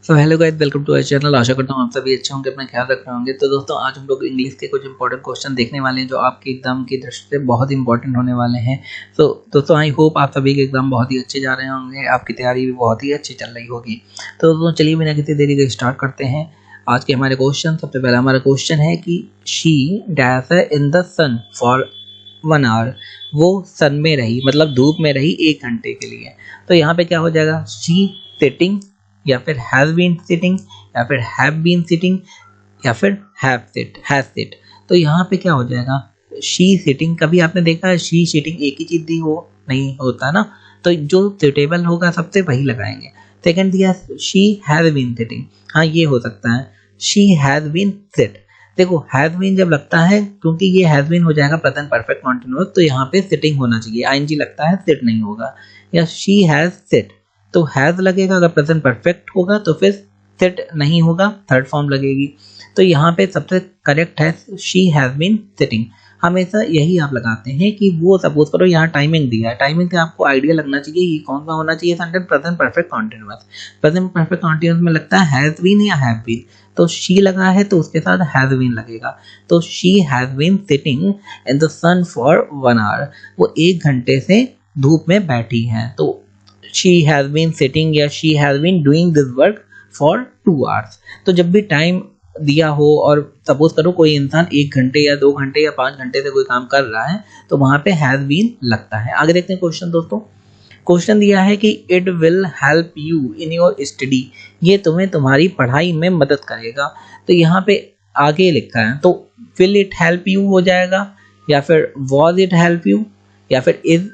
So hello guys, welcome to our channel. आशा करता हूँ आप सभी अच्छे होंगे, अपना ख्याल रख रहे होंगे। तो दोस्तों, आज हम लोग इंग्लिश के कुछ इंपॉर्टेंट क्वेश्चन देखने वाले हैं जो आपके एग्जाम की दृष्टि से बहुत इंपॉर्टेंट होने वाले हैं। तो दोस्तों, आई होप आप सभी के एग्जाम बहुत ही अच्छे जा रहे होंगे, आपकी तैयारी भी बहुत ही अच्छी चल रही होगी। तो दोस्तों, चलिए बिना किसी देरी के स्टार्ट करते हैं आज के हमारे क्वेश्चन। सबसे पहला हमारा क्वेश्चन है कि she dash in the sun for 1 hour. वो सन में रही, मतलब धूप में रही 1 घंटे के लिए। तो यहाँ पे क्या हो जाएगा, शी सिटिंग, या फिर हैज बीन सिटिंग, या फिर हैव बीन सिटिंग, या फिर हैज सिट। तो यहाँ पे क्या हो जाएगा, शी सिटिंग। कभी आपने देखा है शी सिटिंग एक ही चीज दी हो? नहीं होता ना। तो जो सुटेबल होगा सबसे वही लगाएंगे। सेकंड दिया शी हैज बीन सिटिंग, हाँ ये हो सकता है। शी हैज बीन सिट, देखो हैज बीन जब लगता है, क्योंकि ये हैज बीन हो जाएगा प्रेजेंट परफेक्ट कंटीन्यूअस, तो यहाँ पे सिटिंग होना चाहिए, आईएनजी लगता है, सिट नहीं होगा। या शी हैज सिट, तो हैज लगेगा, अगर प्रेजेंट परफेक्ट होगा तो फिर सिट नहीं होगा, थर्ड फॉर्म लगेगी। तो यहाँ पे सबसे करेक्ट है शी हैज बीन सिटिंग। हमेशा यही आप लगाते हैं कि वो, सपोज करो यहाँ टाइमिंग दिया है, टाइमिंग से आपको आइडिया लगना चाहिए ये कौन सा होना चाहिए sentence, present perfect continuous. Present perfect continuous में लगता है हैज बीन या हैव बीन, तो शी लगा है तो उसके साथ हैज बीन लगेगा। तो she has been sitting in the sun for 1 hour, वो 1 घंटे से धूप में बैठी है। तो she has been sitting या she has been doing this work for 2 hours। तो जब भी टाइम दिया हो और सपोज करो कोई इंसान 1 घंटे या 2 घंटे या 5 घंटे से कोई काम कर रहा है, तो वहां पे has been लगता है। आगे देखते हैं क्वेश्चन। दोस्तों, क्वेश्चन दिया है कि it will help you in your study, ये तुम्हें तुम्हारी पढ़ाई में मदद करेगा। तो यहाँ पे आगे लिखा है, तो will it help you हो जाएगा, या फिर was it help you, या फिर is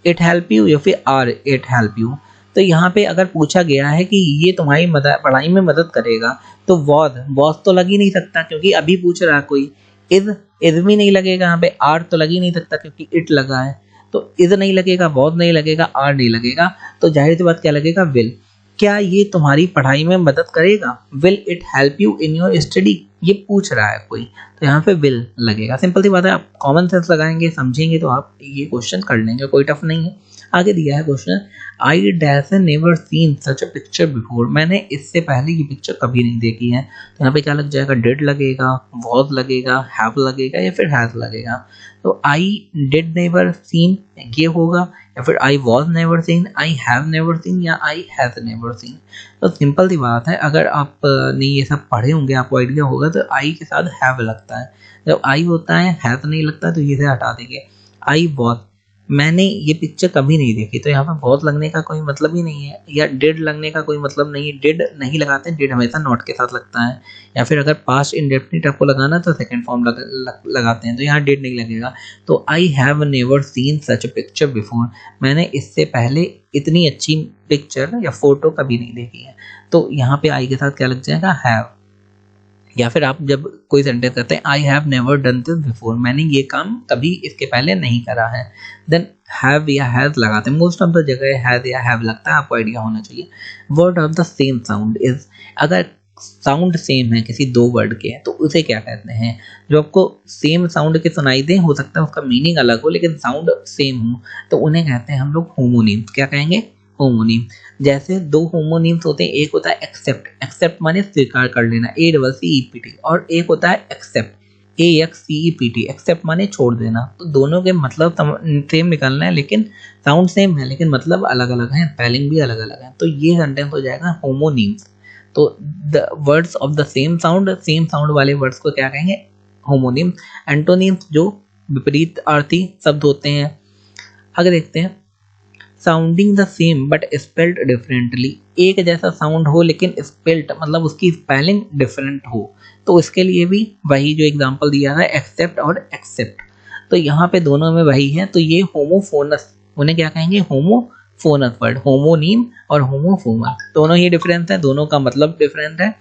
इट हेल्प यू, या फिर आर इट हेल्प यू। तो यहाँ पे अगर पूछा गया है कि ये तुम्हारी पढ़ाई में मदद करेगा, तो वॉज तो लग ही नहीं सकता क्योंकि अभी पूछ रहा कोई। इज भी नहीं लगेगा, यहाँ पे आर तो लग ही नहीं सकता क्योंकि इट लगा है। तो इज नहीं लगेगा, वॉज नहीं लगेगा, आर नहीं लगेगा, तो जाहिर सी बात क्या लगेगा, विल। क्या ये तुम्हारी पढ़ाई में मदद करेगा, will it help you in your study, ये पूछ रहा है कोई, तो यहाँ पे विल लगेगा। सिंपल सी बात है, आप कॉमन सेंस लगाएंगे, समझेंगे तो आप ये क्वेश्चन कर लेंगे, कोई टफ नहीं है। आगे दिया है question, I dash never seen such a picture before, मैंने इससे पहले ये पिक्चर कभी नहीं देखी है। तो यहाँ पे क्या लग जाएगा, डिड लगेगा, वॉज लगेगा, हैव लगेगा, या फिर हैज लगेगा। तो आई डिड नेवर सीन ये होगा, या फिर I was never seen, I have never seen, या आई हैज नेवर सीन। तो सिंपल सी बात है, अगर आप ने ये सब पढ़े होंगे, आपको आइडिया होगा, तो आई के साथ हैव लगता है। जब आई होता है, हैव नहीं लगता, तो ये से हटा देंगे। आई वॉज, मैंने ये पिक्चर कभी नहीं देखी, तो यहाँ पे बहुत लगने का कोई मतलब ही नहीं है, या डिड लगने का कोई मतलब नहीं है, डिड नहीं लगाते, डिड हमेशा नॉट के साथ लगता है। या फिर अगर पास्ट इंडेफिनिट आपको लगाना तो सेकंड फॉर्म लगाते हैं, तो यहाँ डिड नहीं लगेगा। तो I have never seen such a picture before, मैंने इससे पहले इतनी अच्छी पिक्चर या फोटो कभी नहीं देखी है। तो यहाँ पे आई के साथ क्या लग जाएगा, हैव। या फिर आप जब कोई सेंटेंस करते हैं, I have never done this before, मैंने ये काम कभी इसके पहले नहीं करा है, देन हैव या हैज लगाते हैं। मोस्ट ऑफ द जगह हैज या हैव लगता है, आपको आइडिया होना चाहिए। Word of the same sound is, अगर साउंड सेम है किसी 2 वर्ड के, तो उसे क्या कहते हैं? जो आपको सेम साउंड के सुनाई दे, हो सकता है उसका मीनिंग अलग हो लेकिन साउंड सेम हो, तो उन्हें कहते हैं हम लोग होमोनिम्स। क्या कहेंगे? होमोनिम। जैसे 2 होमोनिम्स होते हैं, एक होता है एक्सेप्ट, एक्सेप्ट माने स्वीकार कर लेना, ACCEPT, और एक होता है एक्सेप्ट, AXCEPT, एक्सेप्ट माने छोड़ देना। तो दोनों के मतलब सेम निकलना है, लेकिन साउंड सेम है लेकिन मतलब अलग अलग है, स्पेलिंग भी अलग अलग है। तो ये सेंटेंस हो जाएगा होमोनिम्स। तो the words of the same sound वाले वर्ड्स को क्या कहेंगे? होमोनिम्स। एंटोनिम्स जो विपरीत अर्थी शब्द होते हैं। आगे देखते हैं, sounding the same but spelled differently, एक जैसा साउंड हो लेकिन स्पेल्ड मतलब उसकी स्पेलिंग डिफरेंट हो, तो इसके लिए भी वही जो एग्जांपल दिया है, एक्सेप्ट और एक्सेप्ट। तो यहाँ पे दोनों में वही है, तो ये होमोफोनस, उन्हें क्या कहेंगे? होमोफोनस वर्ड। होमोनीम और होमोफोनस दोनों ही डिफरेंस है, दोनों का मतलब डिफरेंट है।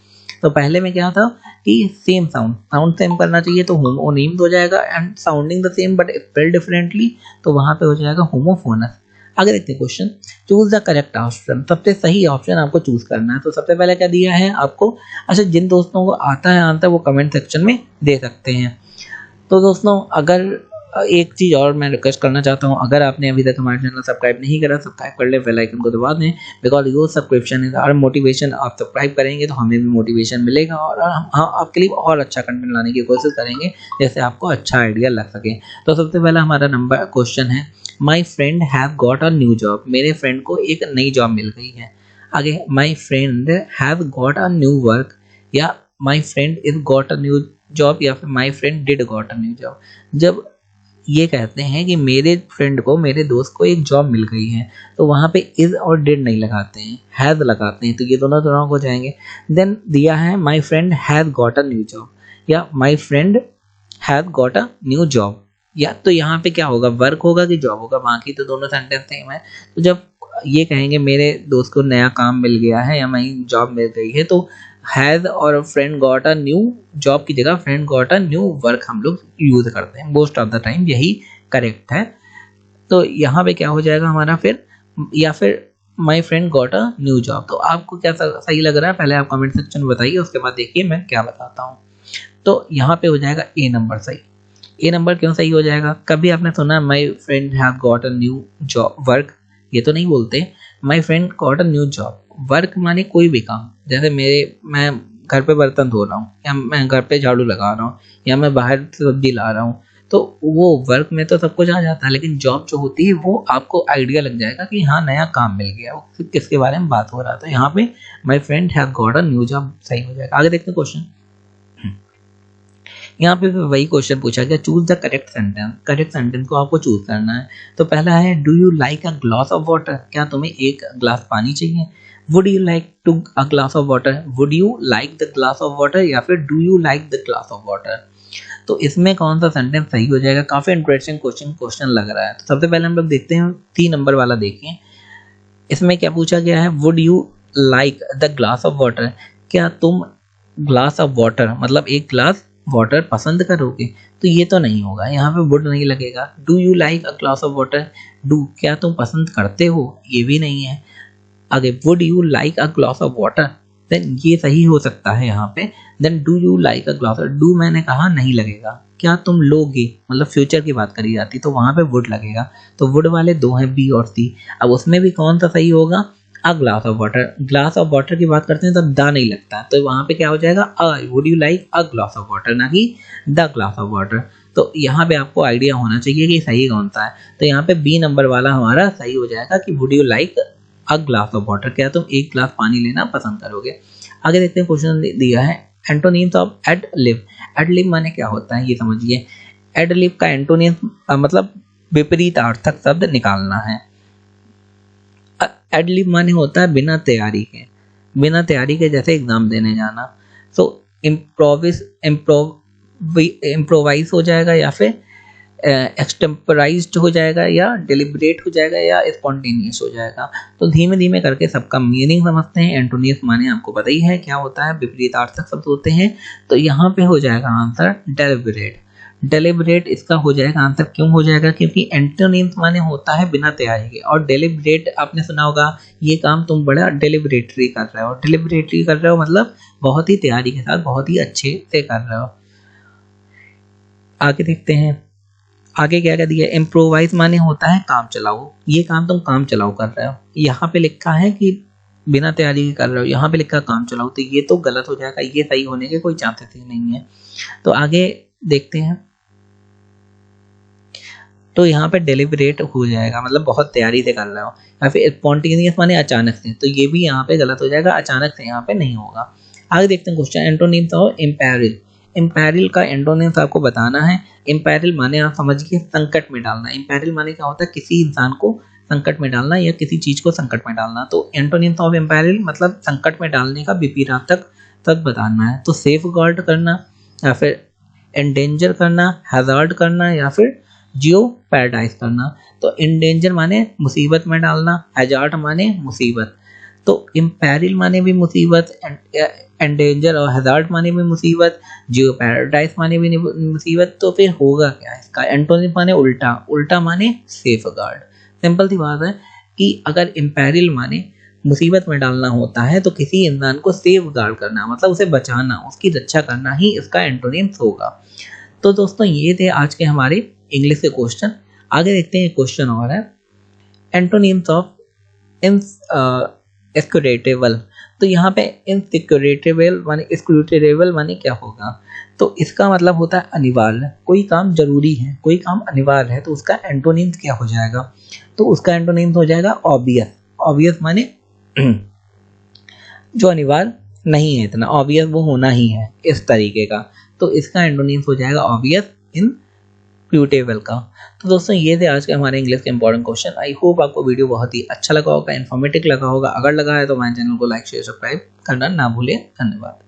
तो पहले में क्या था कि सेम साउंड सेम करना चाहिए, तो होमोनीम हो जाएगा, and sounding the same but spelled differently, तो वहां पे हो जाएगा होमोफोनस। आगे देखते हैं question, choose the correct option, सबसे सही ऑप्शन आपको चूज करना है। तो सबसे पहले क्या दिया है आपको, अच्छा जिन दोस्तों को आता है आंसर वो कमेंट सेक्शन में दे सकते हैं। तो दोस्तों, अगर एक चीज़ और मैं रिक्वेस्ट करना चाहता हूँ, अगर आपने अभी तक हमारे चैनल सब्सक्राइब नहीं करा, सब्सक्राइब कर ले, बेल आइकन को दबा दें, because your subscription is our motivation. आप सब्सक्राइब करेंगे तो हमें भी मोटिवेशन मिलेगा और हम आपके लिए और अच्छा कंटेंट लाने की कोशिश करेंगे जैसे आपको अच्छा आइडिया लग सके। तो सबसे पहला हमारा नंबर क्वेश्चन है, my friend have got a new job. मेरे फ्रेंड को एक नई जॉब मिल गई है। आगे, my friend have got a new work, या my friend is got a new job, या फिर my friend did got a new job. जब ये कहते हैं कि मेरे फ्रेंड को, मेरे दोस्त को एक जॉब मिल गई है, तो वहाँ पे इज और डिड नहीं लगाते हैं, हैज लगाते हैं, तो ये दोनों तो रॉन्ग हो जाएंगे। देन दिया है my friend has got a new job, या my friend has got a new job, या तो यहाँ पे क्या होगा, वर्क होगा कि जॉब होगा, बाकी तो दोनों सेंटेंस सेम है। तो जब ये कहेंगे मेरे दोस्त को नया काम मिल गया है या नई जॉब मिल गई है, तो हैज और friend got a new job की जगह friend got a new work हम लोग यूज करते हैं, मोस्ट ऑफ द टाइम यही करेक्ट है। तो यहाँ पे क्या हो जाएगा हमारा फिर, या फिर my friend got a new job. तो आपको क्या सही लग रहा है, पहले आप कमेंट सेक्शन में बताइए, उसके बाद देखिए मैं क्या बताता हूँ। तो यहाँ पे हो जाएगा ए नंबर सही। ए नंबर क्यों सही हो जाएगा, कभी आपने सुना माई friend have got a new job work, ये तो नहीं बोलते। My friend got a new job, work माने कोई भी काम, जैसे मैं घर पे बर्तन धो रहा हूँ, या मैं घर पे झाड़ू लगा रहा हूँ, या मैं बाहर से सब्जी ला रहा हूँ, तो वो वर्क में तो सब कुछ आ जाता है, लेकिन जॉब जो होती है वो आपको आइडिया लग जाएगा कि हाँ नया काम मिल गया, वो किसके बारे में बात हो रहा था। तो यहाँ पे माई friend have got a new job सही हो जाएगा। आगे देखते हैं क्वेश्चन। यहाँ पे वही क्वेश्चन पूछा गया, choose the correct sentence. Correct sentence को आपको चूज करना है। तो पहला है, do you like a glass of water, क्या तुम्हें एक ग्लास पानी चाहिए। Would you like to a glass of water, would you like the glass of water, या फिर do you like the glass of water. तो इसमें कौन सा सेंटेंस सही हो जाएगा, काफी इंटरेस्टिंग क्वेश्चन लग रहा है। तो सबसे पहले हम लोग देखते हैं 3 नंबर वाला। देखिए इसमें क्या पूछा गया है, would you like the glass of water, क्या तुम ग्लास ऑफ वाटर मतलब एक ग्लास वाटर पसंद करोगे, तो ये तो नहीं होगा, यहाँ पे वुड नहीं लगेगा। Do you like a glass of water, do क्या तुम पसंद करते हो, ये भी नहीं है। आगे would you like a glass of water, then ये सही हो सकता है यहाँ पे। Then do you like a glass, do मैंने कहा नहीं लगेगा, क्या तुम लोगे मतलब फ्यूचर की बात करी जाती तो वहां पे वुड लगेगा। तो वुड वाले 2 हैं, बी और सी। अब उसमें भी कौन सा सही होगा, अ glass of water. Glass of water की बात करते हैं तब द नहीं लगता, तो वहां पे क्या हो जाएगा, would you like a glass of water, ना कि द ग्लास ऑफ वाटर। तो यहाँ पे आपको आइडिया होना चाहिए कि सही कौन सा है। तो यहाँ पे बी नंबर वाला हमारा सही हो जाएगा कि would you like a glass of water, क्या तुम एक ग्लास पानी लेना पसंद करोगे। आगे देखते हैं, क्वेश्चन दिया है antonyms of ad lib. Ad lib माने क्या होता है ये समझिए। एड लिब का एंटोनिम्स मतलब विपरीतार्थक शब्द निकालना है। एड लिब माने होता है बिना तैयारी के, बिना तैयारी के जैसे एग्जाम देने जाना। तो इम्प्रोवाइज हो जाएगा, या फिर एक्सटेम्पराइज्ड हो जाएगा, या डिलिब्रेट हो जाएगा, या स्पॉन्टेनियस हो जाएगा। तो धीमे धीमे करके सबका मीनिंग समझते हैं। एंटोनियस माने आपको पता ही है क्या होता है, विपरीतार्थक शब्द होते हैं। तो यहाँ पे हो जाएगा आंसर डेलिब्रेट। डेलिब्रेट इसका हो जाएगा आंसर। क्यों हो जाएगा, क्योंकि एंटोनिम्स माने होता है बिना तैयारी के, और डेलिब्रेट आपने सुना होगा, ये काम तुम बड़ा डेलिब्रेटली कर रहे हो। डेलिब्रेटली कर रहे हो मतलब बहुत ही तैयारी के साथ, बहुत ही अच्छे से कर रहे हो। आगे देखते हैं, आगे क्या कह दिया, इम्प्रोवाइज माने होता है काम चलाओ। ये काम तुम काम चलाओ कर रहे हो। यहाँ पे लिखा है कि बिना तैयारी के कर रहे हो, यहाँ पे लिखा काम चलाओ, तो ये तो गलत हो जाएगा, ये सही होने के कोई चांसेस ही नहीं है। तो आगे देखते हैं, तो यहाँ पे डेलिब्रेट हो जाएगा मतलब बहुत तैयारी से कर रहे हो। या फिर स्पॉन्टेनियस माने अचानक से, तो ये भी यहाँ पे गलत हो जाएगा, अचानक से यहाँ पे नहीं होगा। आगे देखते हैं क्वेश्चन, एंटोनिम्स ऑफ इम्पेरिल। इम्पेरिल का एंटोनिम्स आपको बताना है। इम्पेरिल माने आप समझिए संकट में डालना। इम्पेरिल माने क्या होता है, किसी इंसान को संकट में डालना या किसी चीज को संकट में डालना। तो एंटोनिम्स ऑफ इम्पेरिल मतलब संकट में डालने का विपरीतार्थक तक बताना है। तो सेफ गार्ड करना, या फिर एंडेंजर करना, हैजार्ड करना, या फिर जियो पैराडाइज करना। तो इंडेंजर माने मुसीबत में डालना, हैजार्ड माने मुसीबत। तो इम्पेरिल माने भी मुसीबत, एंडेंजर और हैजार्ड माने भी मुसीबत, जियो पैराडाइज माने भी मुसीबत। तो फिर होगा क्या इसका, एंटोनिम माने उल्टा, उल्टा माने सेफ गार्ड। सिंपल सी बात है कि अगर इम्पेरिल माने मुसीबत में डालना होता है, तो किसी इंसान को सेफ गार्ड करना मतलब उसे बचाना, उसकी रक्षा करना ही इसका एंटोनिम्स होगा। तो दोस्तों ये थे आज के हमारे इंग्लिश के क्वेश्चन। आगे देखते हैं क्वेश्चन और है एंटोनिम्स ऑफ इनस्क्रूटेबल। तो यहाँ पे इनस्क्रूटेबल माने क्या होगा? तो इसका मतलब होता है अनिवार्य। कोई काम जरूरी है, कोई काम अनिवार्य है, तो उसका एंटोनिम्स क्या हो जाएगा? तो उसका एंटोनिम्स हो जाएगा ऑब्वियस। ऑब्वियस माने जो अनिवार्य नहीं है, इतना ऑब्वियस वो होना ही है, इस तरीके का। तो इसका एंटोनिम्स हो जाएगा ऑब्वियस इनस्क्रूटेबल का। तो दोस्तों ये थे आज के हमारे इंग्लिश के इंपॉर्टेंट क्वेश्चन। आई होप आपको वीडियो बहुत ही अच्छा लगा होगा, इन्फॉर्मेटिव लगा होगा। अगर लगा है तो हमारे चैनल को लाइक शेयर सब्सक्राइब करना ना भूलें। धन्यवाद।